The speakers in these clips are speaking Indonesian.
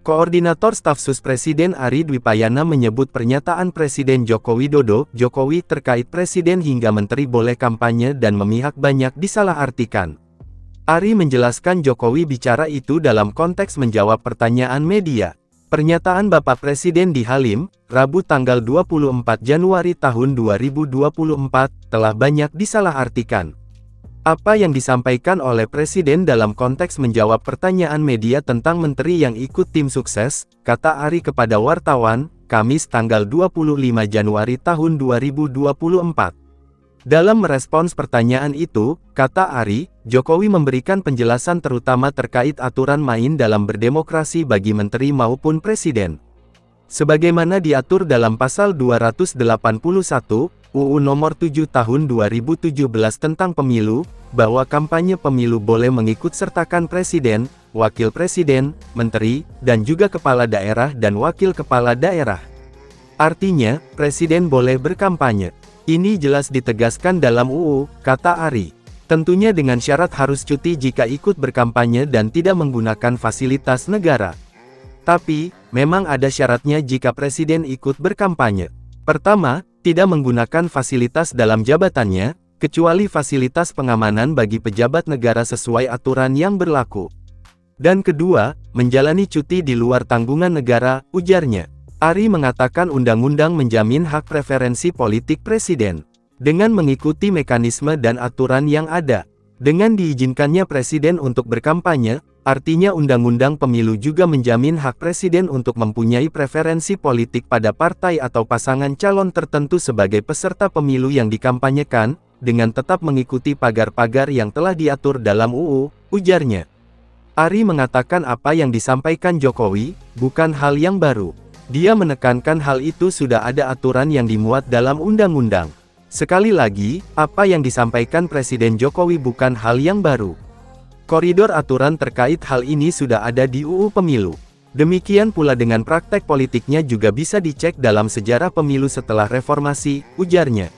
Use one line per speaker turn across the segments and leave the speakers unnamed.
Koordinator Staf Sus Presiden Ari Dwipayana menyebut pernyataan Presiden Joko Widodo, Jokowi terkait Presiden hingga Menteri boleh kampanye dan memihak banyak disalahartikan. Ari menjelaskan Jokowi bicara itu dalam konteks menjawab pertanyaan media. Pernyataan Bapak Presiden di Halim, Rabu tanggal 24 Januari tahun 2024, telah banyak disalahartikan. Apa yang disampaikan oleh Presiden dalam konteks menjawab pertanyaan media tentang menteri yang ikut tim sukses, kata Ari kepada wartawan, Kamis tanggal 25 Januari tahun 2024. Dalam merespons pertanyaan itu, kata Ari, Jokowi memberikan penjelasan terutama terkait aturan main dalam berdemokrasi bagi menteri maupun presiden. Sebagaimana diatur dalam pasal 281, UU Nomor 7 Tahun 2017 tentang Pemilu, bahwa kampanye pemilu boleh mengikut sertakan presiden, wakil presiden, menteri, dan juga kepala daerah dan wakil kepala daerah. Artinya, presiden boleh berkampanye. Ini jelas ditegaskan dalam UU, kata Ari. Tentunya dengan syarat harus cuti jika ikut berkampanye dan tidak menggunakan fasilitas negara. Tapi, memang ada syaratnya jika presiden ikut berkampanye. Pertama, tidak menggunakan fasilitas dalam jabatannya, kecuali fasilitas pengamanan bagi pejabat negara sesuai aturan yang berlaku. Dan kedua, menjalani cuti di luar tanggungan negara, ujarnya. Ari mengatakan undang-undang menjamin hak preferensi politik presiden. Dengan mengikuti mekanisme dan aturan yang ada. Dengan diizinkannya presiden untuk berkampanye, artinya undang-undang pemilu juga menjamin hak presiden untuk mempunyai preferensi politik pada partai atau pasangan calon tertentu sebagai peserta pemilu yang dikampanyekan, dengan tetap mengikuti pagar-pagar yang telah diatur dalam UU, ujarnya. Ari mengatakan apa yang disampaikan Jokowi, bukan hal yang baru. Dia menekankan hal itu sudah ada aturan yang dimuat dalam undang-undang. Sekali lagi, apa yang disampaikan Presiden Jokowi bukan hal yang baru. Koridor aturan terkait hal ini sudah ada di UU Pemilu. Demikian pula dengan praktek politiknya juga bisa dicek dalam sejarah pemilu setelah reformasi, ujarnya.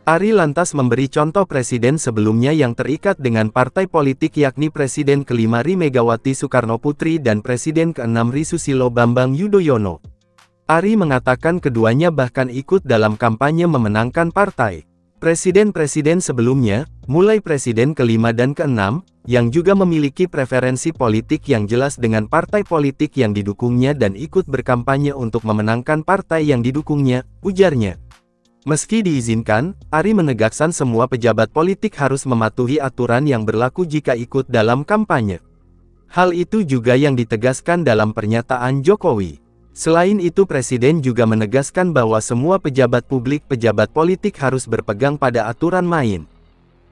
Ari lantas memberi contoh presiden sebelumnya yang terikat dengan partai politik yakni Presiden ke-5 Ri Megawati Soekarno Putri dan Presiden ke-6 Ri Susilo Bambang Yudhoyono. Ari mengatakan keduanya bahkan ikut dalam kampanye memenangkan partai. Presiden-presiden sebelumnya, mulai Presiden ke-5 dan ke-6, yang juga memiliki preferensi politik yang jelas dengan partai politik yang didukungnya dan ikut berkampanye untuk memenangkan partai yang didukungnya, ujarnya. Meski diizinkan, Ari menegaskan semua pejabat politik harus mematuhi aturan yang berlaku jika ikut dalam kampanye. Hal itu juga yang ditegaskan dalam pernyataan Jokowi. Selain itu Presiden juga menegaskan bahwa semua pejabat publik pejabat politik harus berpegang pada aturan main.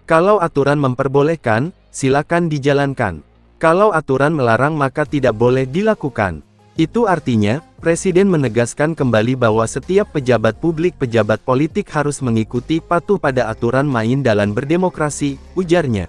Kalau aturan memperbolehkan, silakan dijalankan. Kalau aturan melarang maka tidak boleh dilakukan. Itu artinya, Presiden menegaskan kembali bahwa setiap pejabat publik pejabat politik harus mengikuti patuh pada aturan main dalam berdemokrasi, ujarnya.